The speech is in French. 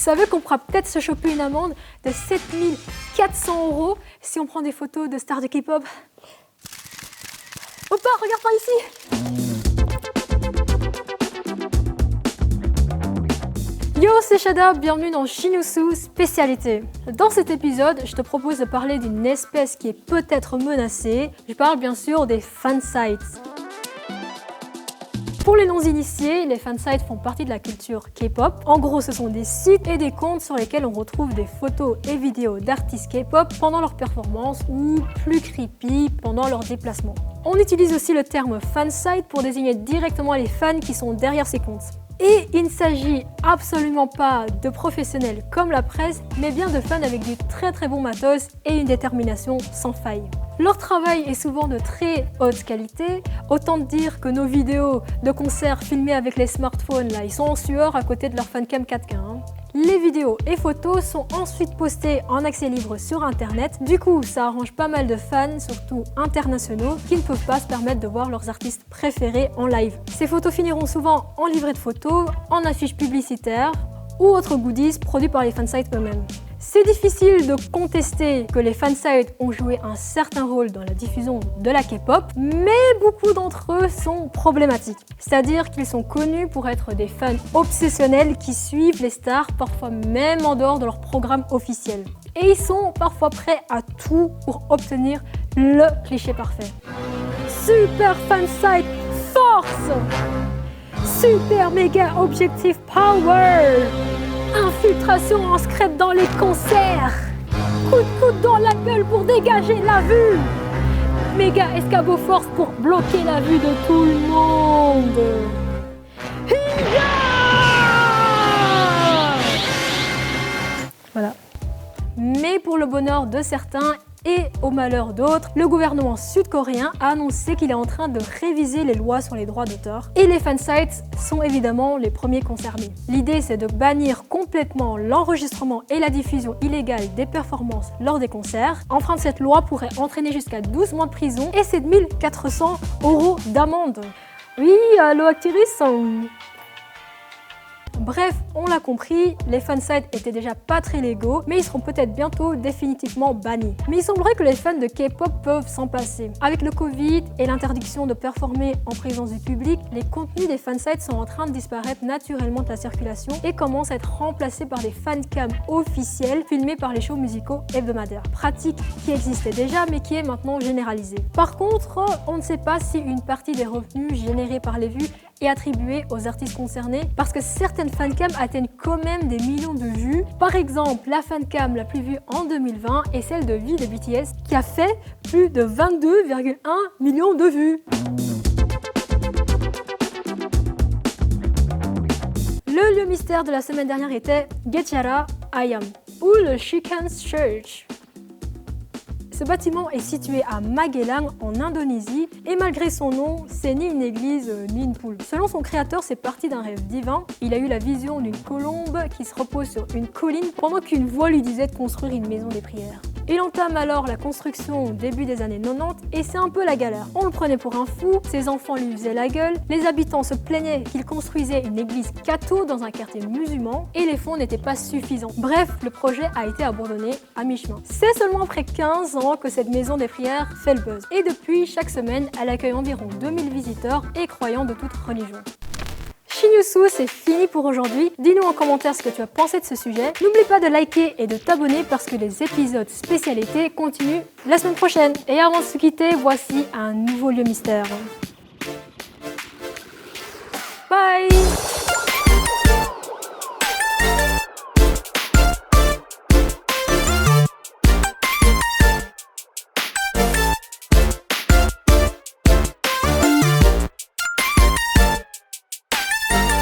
savez qu'on pourra peut-être se choper une amende de 7400 € si on prend des photos de stars de K-pop. Opa, regarde par ici! Yo, c'est Shada, bienvenue dans Shinusou Spécialité. Dans cet épisode, je te propose de parler d'une espèce qui est peut-être menacée. Je parle bien sûr des fansites. Pour les non-initiés, les fansites font partie de la culture K-pop. En gros, ce sont des sites et des comptes sur lesquels on retrouve des photos et vidéos d'artistes K-pop pendant leurs performances ou, plus creepy, pendant leurs déplacements. On utilise aussi le terme fansite pour désigner directement les fans qui sont derrière ces comptes. Et il ne s'agit absolument pas de professionnels comme la presse, mais bien de fans avec du très bon matos et une détermination sans faille. Leur travail est souvent de très haute qualité, autant dire que nos vidéos de concerts filmés avec les smartphones, là, ils sont en sueur à côté de leur fancam 4K. Les vidéos et photos sont ensuite postées en accès libre sur internet. Du coup, ça arrange pas mal de fans, surtout internationaux, qui ne peuvent pas se permettre de voir leurs artistes préférés en live. Ces photos finiront souvent en livret de photos, en affiches publicitaires ou autres goodies produits par les fansites eux-mêmes. C'est difficile de contester que les fansites ont joué un certain rôle dans la diffusion de la K-pop, mais beaucoup d'entre eux sont problématiques. C'est-à-dire qu'ils sont connus pour être des fans obsessionnels qui suivent les stars, parfois même en dehors de leur programme officiel. Et ils sont parfois prêts à tout pour obtenir le cliché parfait. Super fansite force! Super méga objectif power! Infiltration en secret dans les concerts. Coup de coude dans la gueule pour dégager la vue. Méga escabeau force pour bloquer la vue de tout le monde. Hiya! Voilà. Mais pour le bonheur de certains et au malheur d'autres, le gouvernement sud-coréen a annoncé qu'il est en train de réviser les lois sur les droits d'auteur et les fansites sont évidemment les premiers concernés. L'idée, c'est de bannir complètement l'enregistrement et la diffusion illégale des performances lors des concerts. Enfin, cette loi pourrait entraîner jusqu'à 12 mois de prison et 7 400 € d'amende. Oui, allô actrice. Bref, on l'a compris, les fansites étaient déjà pas très légaux, mais ils seront peut-être bientôt définitivement bannis. Mais il semblerait que les fans de K-pop peuvent s'en passer. Avec le Covid et l'interdiction de performer en présence du public, les contenus des fansites sont en train de disparaître naturellement de la circulation et commencent à être remplacés par des fancams officiels filmés par les shows musicaux hebdomadaires. Pratique qui existait déjà mais qui est maintenant généralisée. Par contre, on ne sait pas si une partie des revenus générés par les vues est attribuée aux artistes concernés parce que certaines fancams atteignent quand même des millions de vues. Par exemple, la fancam la plus vue en 2020 est celle de V de BTS qui a fait plus de 22,1 millions de vues. Le lieu mystère de la semaine dernière était Getjara Ayam ou le Chicken's Church. Ce bâtiment est situé à Magelang en Indonésie et malgré son nom, c'est ni une église ni une poule. Selon son créateur, c'est parti d'un rêve divin. Il a eu la vision d'une colombe qui se repose sur une colline pendant qu'une voix lui disait de construire une maison des prières. Il entame alors la construction au début des années 90 et c'est un peu la galère. On le prenait pour un fou, ses enfants lui faisaient la gueule, les habitants se plaignaient qu'il construisait une église catho dans un quartier musulman et les fonds n'étaient pas suffisants. Bref, le projet a été abandonné à mi-chemin. C'est seulement après 15 ans que cette maison des prières fait le buzz. Et depuis, chaque semaine, elle accueille environ 2000 visiteurs et croyants de toute religion. Shinusou, c'est fini pour aujourd'hui. Dis-nous en commentaire ce que tu as pensé de ce sujet. N'oublie pas de liker et de t'abonner parce que les épisodes spécialités continuent la semaine prochaine. Et avant de se quitter, voici un nouveau lieu mystère. Bye!